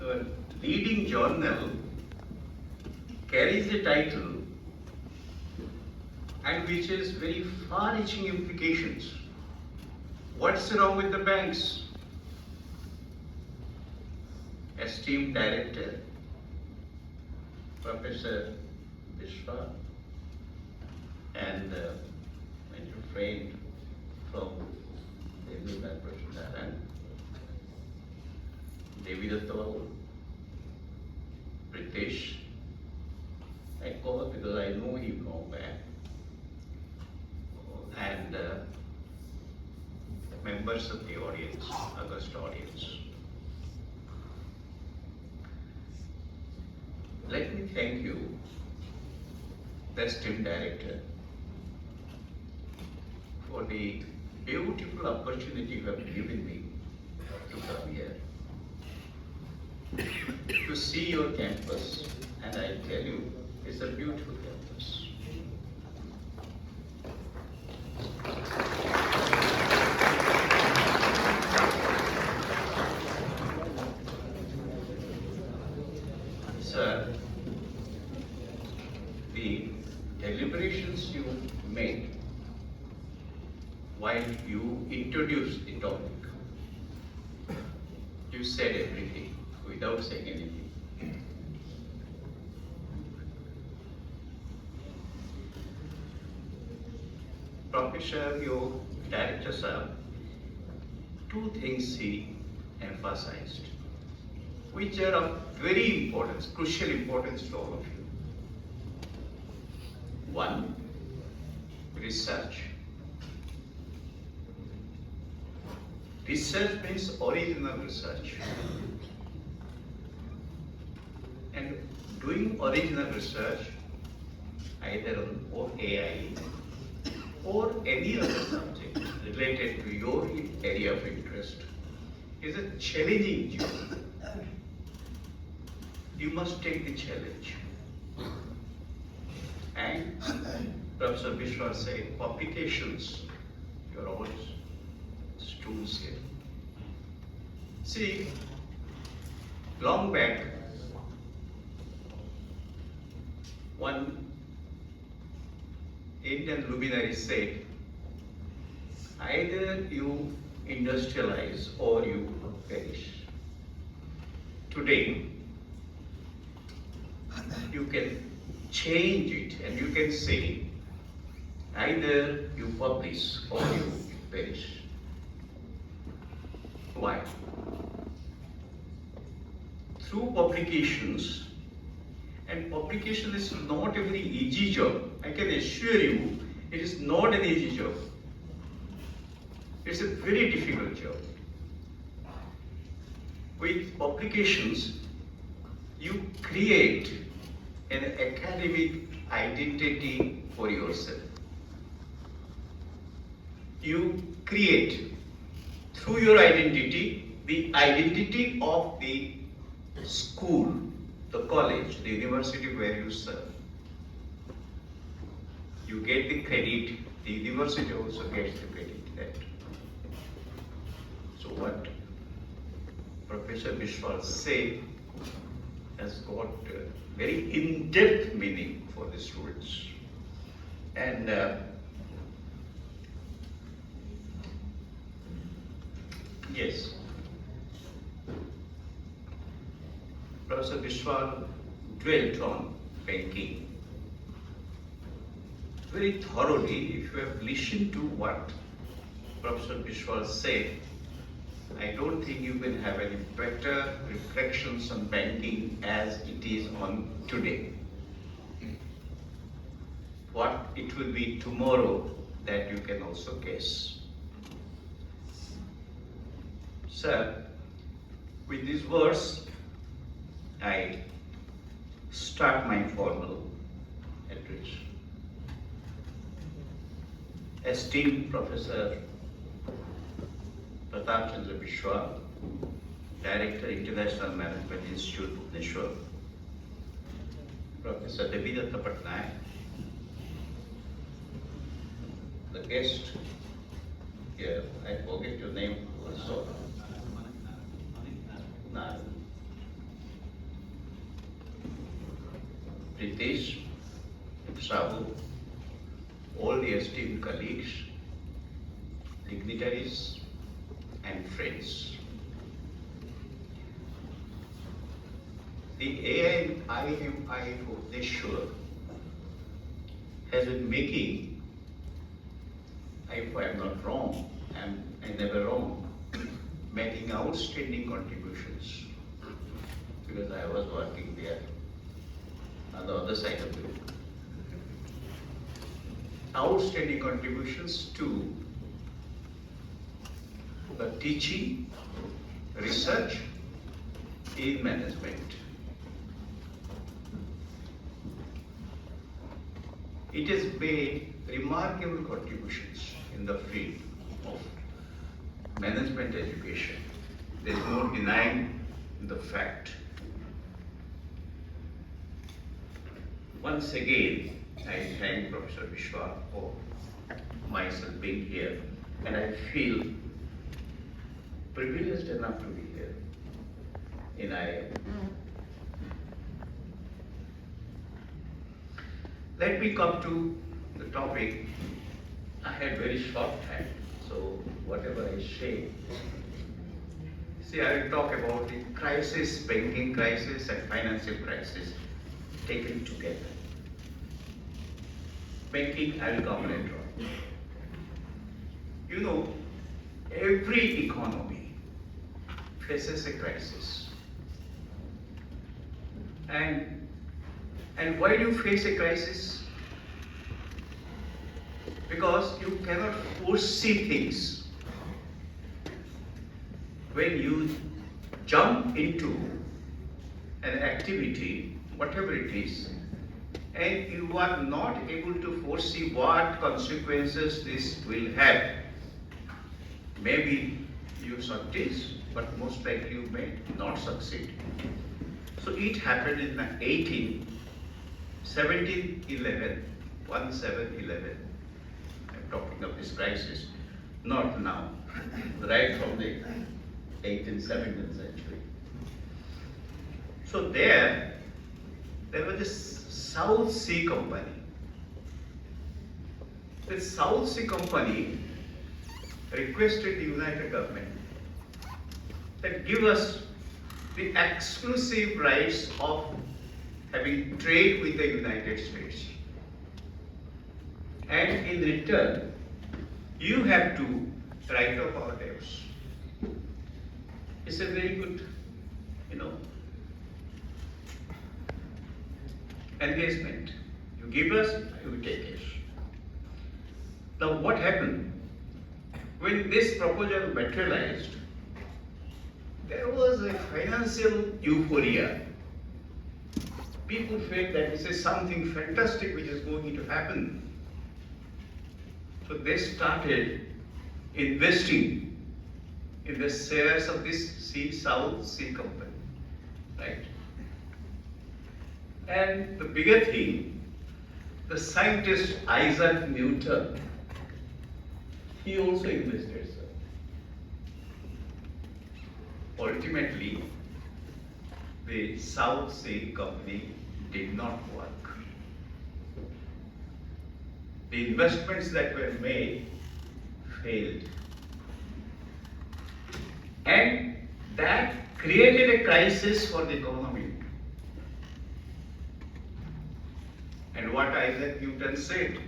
Our leading journal carries a title and which has very far-reaching implications. What's wrong with the banks? Esteemed Director, Professor Vishwa, and my dear friend from the IMI, Devidatta, Pritesh. I call it because I know him long back. And members of the audience, august audience. Let me thank you, the esteemed director, for the beautiful opportunity you have given me to come here, to see your campus, and I tell you, it's a beautiful campus. Sir, the deliberations you made while you introduced the topic, you said everything without saying anything. Professor, your director, sir, two things he emphasized, which are of very importance, crucial importance to all of you. One, research. Research means original research. And doing original research, either on AI or any other subject related to your area of interest, is a challenging job. You must take the challenge. And Professor Vishwa said, publications, you're all students here. See, long back, one Indian luminary said, either you industrialize or you perish. Today, you can change it and you can say, either you publish or you perish. Why? Through publications, and publication is not a very easy job. I can assure you, it is not an easy job. It's a very difficult job. With publications, you create an academic identity for yourself. You create, through your identity, the identity of the school, the college, the university where you serve. You get the credit, the university also gets the credit. Right? So what Professor Vishwa said has got very in-depth meaning for the students. And yes, Professor Vishwa dwelt on banking very thoroughly. If you have listened to what Professor Vishwa said, I don't think you can have any better reflections on banking as it is on today. What it will be tomorrow, that you can also guess. Sir, with these words, I start my formal address. Esteemed Professor Pratap Chandra Vishwa, Director, International Management Institute, Bhubenashwar, Professor Devidatta, the guest here, I forget your name also. No. Pritesh, Sabu, all the esteemed colleagues, dignitaries, and friends. The AI IMI Bhubenashwar has been making, if I am not wrong, I'm never wrong, making outstanding contributions because I was working there on the other side of the room. Outstanding contributions to the teaching, research in management. It has made remarkable contributions in the field of management education. There is no denying the fact. Once again, I thank Professor Vishwa for myself being here, and I feel privileged enough to be here in IIM. Let me come to the topic. I had very short time, so whatever I say, I will talk about the crisis, banking crisis and financial crisis taken together. Banking, I will come later on. You know, every economy faces a crisis. And why do you face a crisis? Because you cannot foresee things. When you jump into an activity, whatever it is, and you are not able to foresee what consequences this will have, maybe you succeed, but most likely you may not succeed. So it happened in 1711, 1711. I'm talking of this crisis, not now, right from the 18th, 17th century. So there was this South Sea Company. The South Sea Company requested the United Government that give us the exclusive rights of having trade with the United States. And in return, you have to write off our debts. It's a very good, engagement. You give us, you take it. Now what happened? When this proposal materialized, there was a financial euphoria. People felt that this is something fantastic which is going to happen. So they started investing in the shares of this South Sea Company, right? And the bigger thing, the scientist Isaac Newton, he also invested, sir. Ultimately, the South Sea Company did not work. The investments that were made failed. And that created a crisis for the economy. And what Isaac Newton said,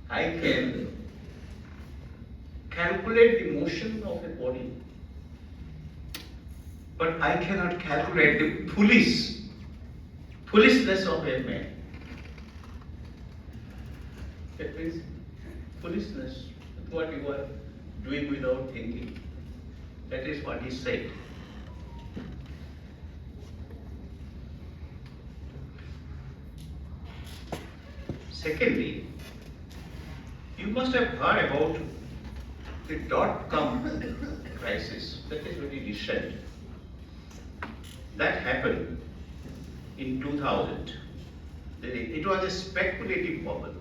I can calculate the motion of a body, but I cannot calculate the foolishness of a man. That means foolishness, what you are doing without thinking. That is what he said. Secondly, you must have heard about the dot-com crisis. That is very recent. That happened in 2000. It was a speculative bubble.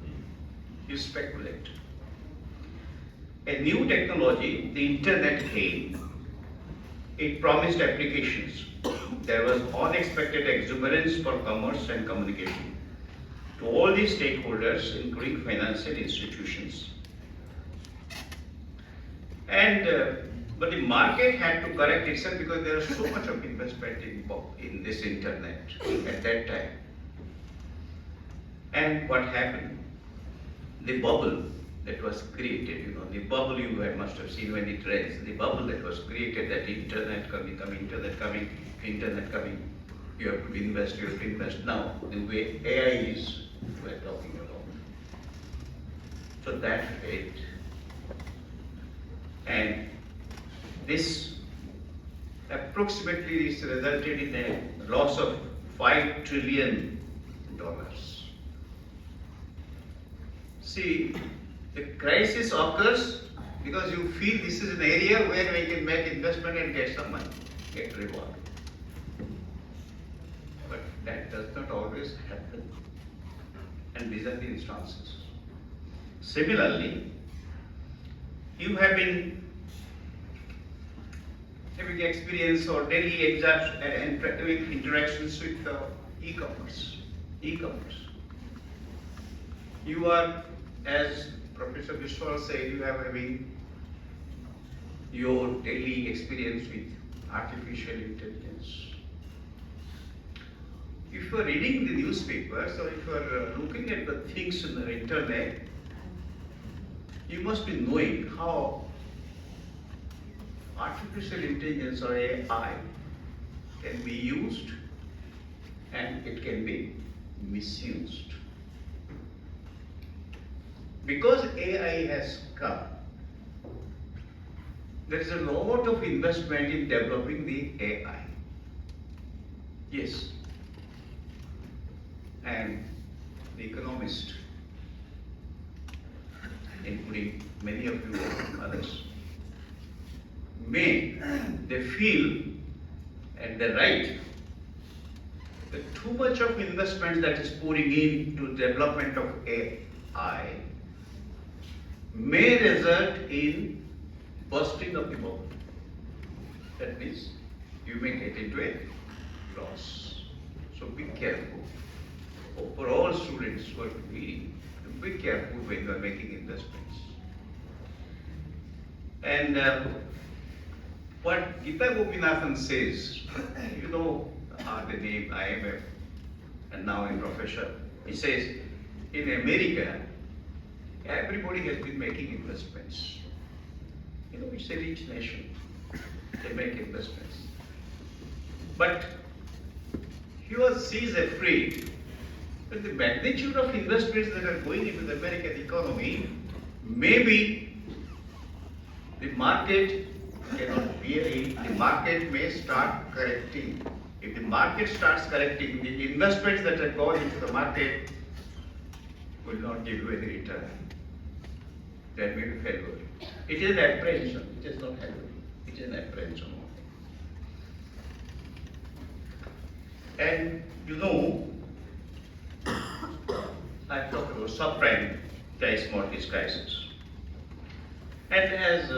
You speculate. A new technology, the internet came. It promised applications. There was unexpected exuberance for commerce and communication to all the stakeholders, including financial institutions. But the market had to correct itself because there was so much of investment in this internet at that time. And what happened? The bubble that was created, the bubble you must have seen when it rains, the bubble that was created, that internet coming, internet coming, you have to invest. Now, the way AI is, we're talking about. So that failed. And this approximately is resulted in a loss of $5 trillion. See, the crisis occurs because you feel this is an area where we can make investment and get some money, get reward. But that does not always happen. And these are the instances. Similarly, you have been having experience or daily interactions with e-commerce. You are, as Professor Bhubenashwar said, you are having your daily experience with artificial intelligence. If you are reading the newspapers or if you are looking at the things on the internet, you must be knowing how artificial intelligence or AI can be used and it can be misused. Because AI has come, there is a lot of investment in developing the AI. Yes. And the economist, including many of you and others, they feel at the right that too much of investment that is pouring into development of AI may result in bursting of the bubble. That means you may get into a loss. So be careful. For all students who are reading, be careful when you are making investments. And what Gita Gopinathan says, the name IMF and now in professor, he says, in America, everybody has been making investments. It's a rich nation. They make investments. But he is afraid that the magnitude of investments that are going into the American economy, maybe the market cannot bear it. The market may start correcting. If the market starts correcting, the investments that have gone into the market will not give you any return. That may be failure. It is an apprehension. It is not failure. It is an apprehension. And I talked about subprime price mortgage crisis. And as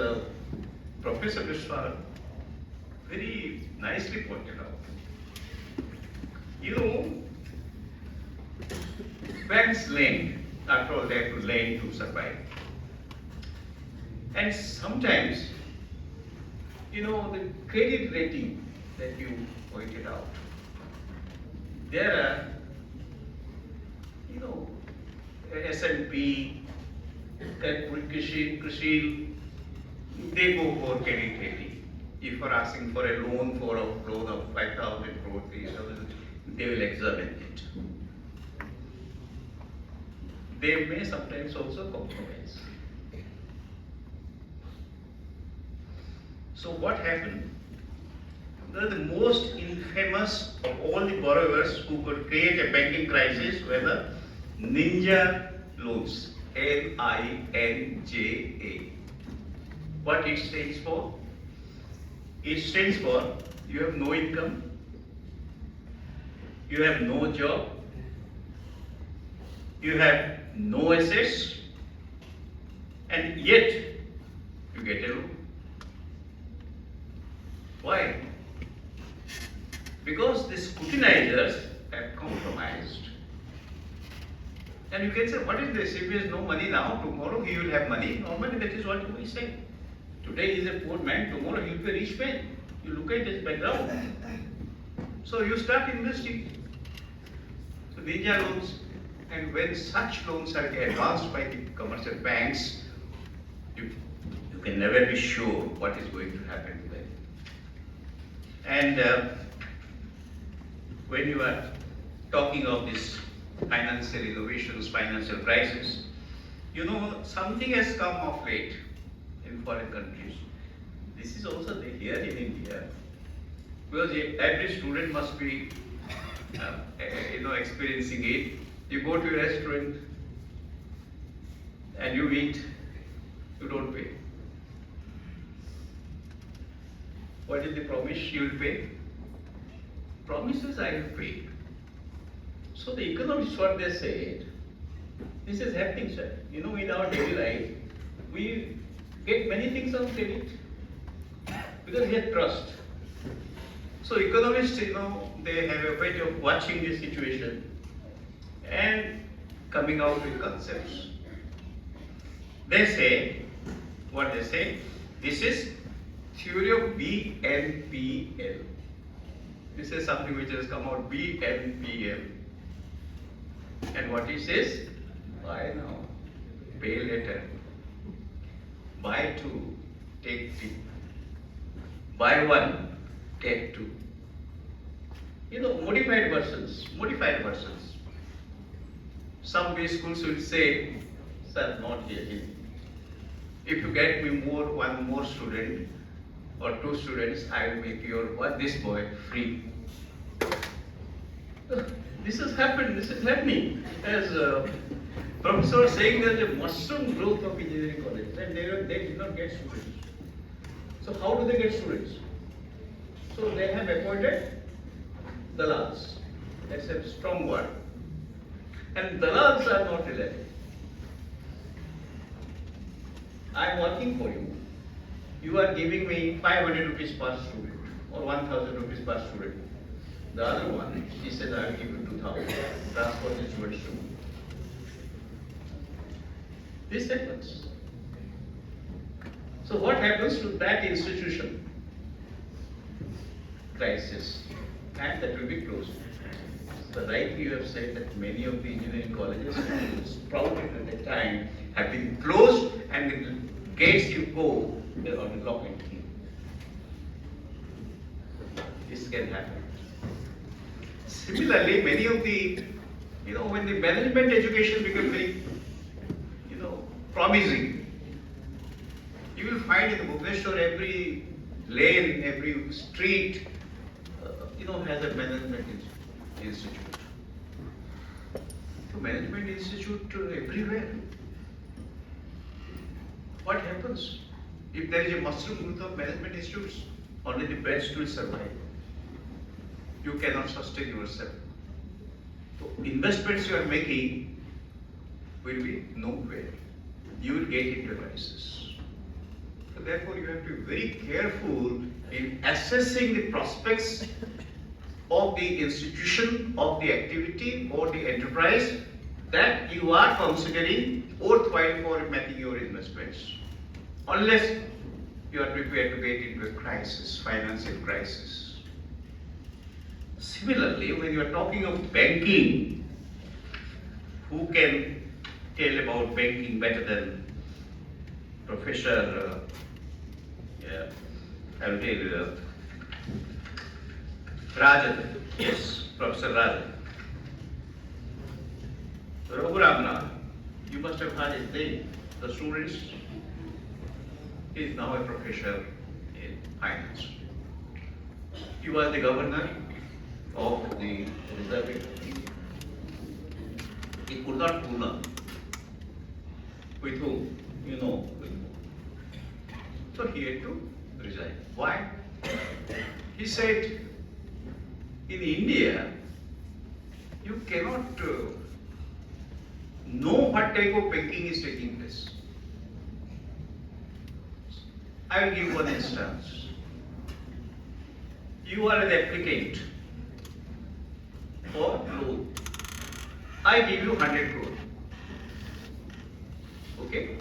Professor Bhubenashwar very nicely pointed out, banks lend, after all they have to lend to survive. And sometimes, the credit rating that you pointed out, there are, S&P, CRISIL, they go for credit rating. If you are asking for a loan of 5,000 crore, 3,000, they will examine it. They may sometimes also compromise. So what happened? The most infamous of all the borrowers who could create a banking crisis were the ninja loans, NINJA. What it stands for? It stands for you have no income, you have no job, you have no assets, and yet you get a loan. Why? because the scrutinizers have compromised. And you can say, what is this? If he has no money now, tomorrow he will have money. Normally that is what we say. Today he is a poor man, tomorrow he will be a rich man. You look at his background. So you start investing. So ninja loans, and when such loans are advanced by the commercial banks, you can never be sure what is going to happen to them. And when you are talking of this financial innovations, financial crisis, you know, something has come of late in foreign countries. This is also here in India, because every student must be, experiencing it. You go to a restaurant and you eat, you don't pay. What is the promise? You will pay. Promises I will pay. So the economists, what they said, this is happening, sir. You know, in our daily life, we get many things on credit because we have trust. So economists, they have a way of watching the situation and coming out with concepts. They say, what they say, this is theory of BNPL. This is something which has come out, BNPL. And what it says, buy now, pay later. Buy two, take three. Buy one, take two. Modified versions. Some way schools will say, sir, not here. If you get me one more student or two students, I will make this boy free. This has happening. As professor was saying, there is a mushroom growth of engineering colleges, and they did not get students. So how do they get students? So they have appointed dalals. That's a strong word. And dalals are not reliable. I am working for you. You are giving me 500 rupees per student or 1000 rupees per student. The other one, he says, I will give you 2000. Transfer the students to me. This happens. So what happens to that institution? Crisis. And that will be closed. So like you have said that many of the engineering colleges sprouted at that time have been closed, and the gates you go, they are on the lock and key. This can happen. Similarly, many of the, when the management education becomes very, promising, you will find in the Bhubenashwar every lane, every street, has a management institute. So management institute everywhere. What happens if there is a mushroom growth of management institutes? Only the best will survive. You cannot sustain yourself. So investments you are making will be nowhere. You will get into a crisis. So therefore you have to be very careful in assessing the prospects of the institution, of the activity or the enterprise that you are considering worthwhile for making your investments. Unless you are prepared to get into a crisis, financial crisis. Similarly, when you are talking of banking, who can tell about banking better than Professor, I will tell you, Rajan, yes, Professor Rajan. Raghuramnath, you must have heard his name. The students, he is now a professor in finance. He was the governor of the Reserve Bank. He could not pull up. With whom? With whom. So he had to resign. Why? He said, in India, you cannot know what type of banking is taking place. I will give one instance. You are an applicant for loan. I give you 100 crore. Okay?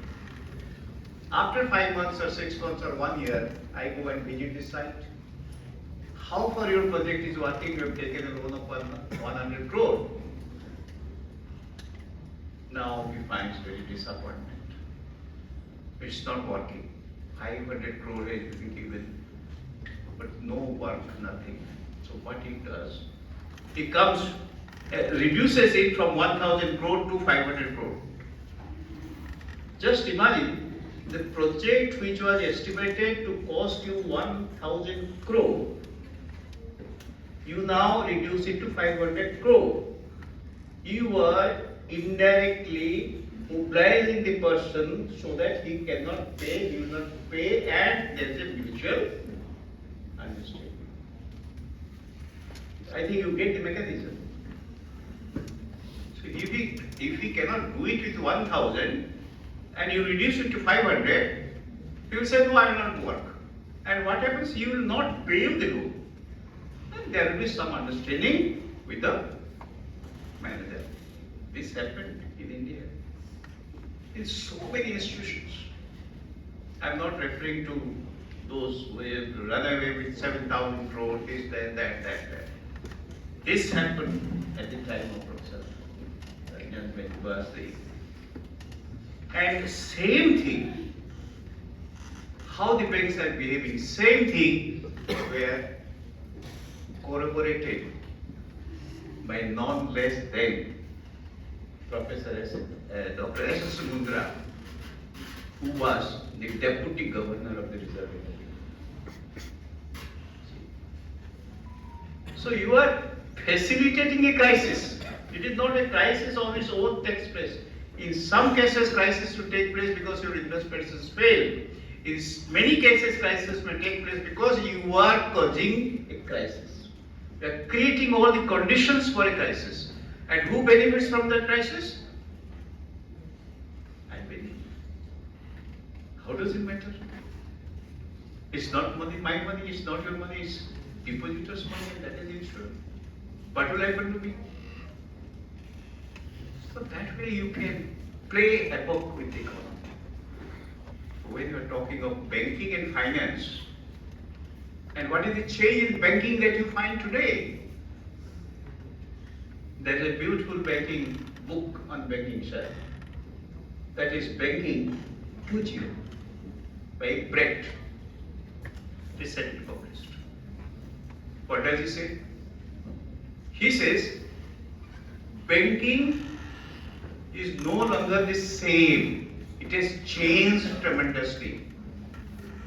After 5 months or 6 months or 1 year, I go and visit the site. How far your project is working? You have taken a loan of 100 crore. Now he finds very disappointment. It's not working. 500 crore has been given, but no work, nothing. So what he does, he comes, reduces it from 1000 crore to 500 crore. Just imagine the project which was estimated to cost you 1000 crore, you now reduce it to 500 crore. You are indirectly mobilizing the person so that he cannot pay, he will not pay, and there is a mutual understanding. I think you get the mechanism. So if he cannot do it with 1000 and you reduce it to 500, he will say, no, I will not work. And what happens? He will not pay you the loan. And there will be some understanding with the manager. This happened in India. In so many institutions. I am not referring to those who have run away with 7,000 crore, this, that. This happened at the time of Professor Bhubenashwar. And same thing, how the banks are behaving, same thing were corroborated by none less than Professor Dr. S. Mundra, who was the Deputy Governor of the Reserve Bank. So you are facilitating a crisis. It is not a crisis of its own takes place. In some cases, crisis will take place because your investments fail. In many cases, crisis may take place because you are causing a crisis. You are creating all the conditions for a crisis. And who benefits from that crisis? I benefit. How does it matter? It's not money, my money, it's not your money, it's depositors' money, and that is insured. What will happen to me? So that way you can play havoc with the economy. When you are talking of banking and finance, and what is the change in banking that you find today? There is a beautiful banking book on banking, sir. That is Banking 2.0 by Brett, recently published. What does he say? He says, banking is no longer the same. It has changed tremendously.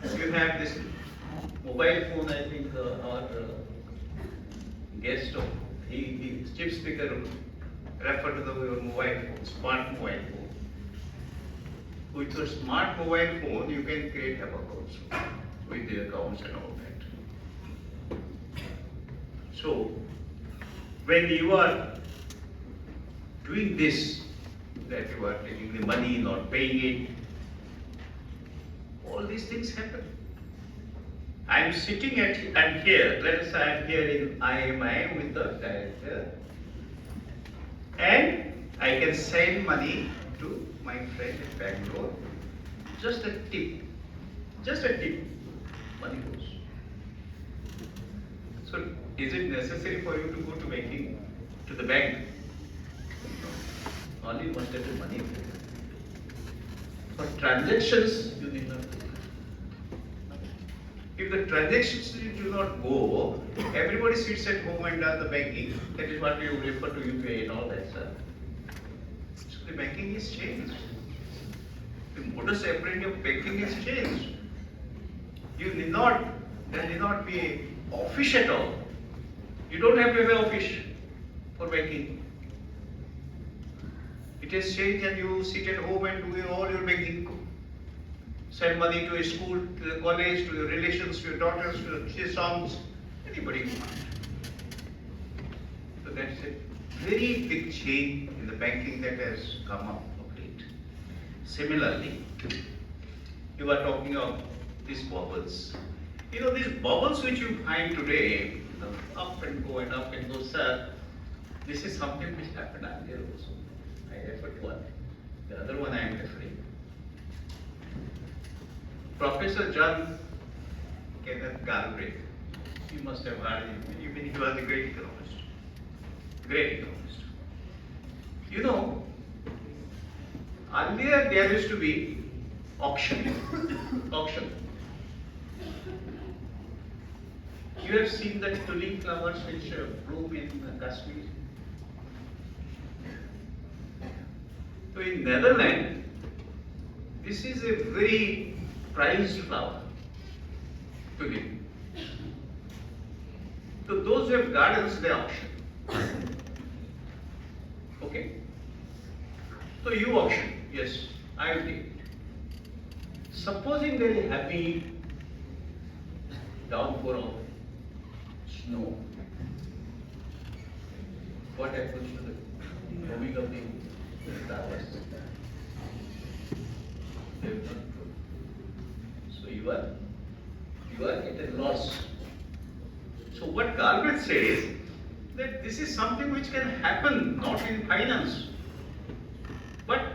You have this mobile phone, I think our guest, he chief speaker referred to the mobile phone, smart mobile phone. With your smart mobile phone, you can create havoc also with the accounts and all that. So, when you are doing this, that you are taking the money, not paying it, all these things happen. I am sitting I'm here, let us say I am here in IMI with the director, and I can send money to my friend in Bangalore, just a tip, money goes. So is it necessary for you to go to banking, to the bank? No. Only must have the money. For transactions, you need not go. If the transactions do not go, everybody sits at home and does the banking. That is what we refer to UPI and all that, sir. So the banking is changed. The modus operandi of banking is changed. There need not be an office at all. You don't have to have an office for banking. It has changed and you sit at home and do all your banking. Send money to a school, to the college, to your relations, to your daughters, to your sons, anybody you want. So that's a very big change in the banking that has come up of late. Similarly, you are talking of these bubbles. You know, these bubbles which you find today, up and go, sir, This is something which happened earlier also. I referred to one. The other one I am referring. Professor John Kenneth Galbraith. You must have heard him. Even he was a great economist. Great economist. You know, earlier there used to be auction. Auction. You have seen the tulip flowers which bloom in Kashmir. So in Netherlands, this is a very prized flower, tulip. So those who have gardens, they auction. Okay? So you auction, yes, I will take it. Supposing very heavy downpour of snow, what happens to the growing of the flowers? They will not grow. So you are at a loss. So what Galbraith says that this is something which can happen not in finance, but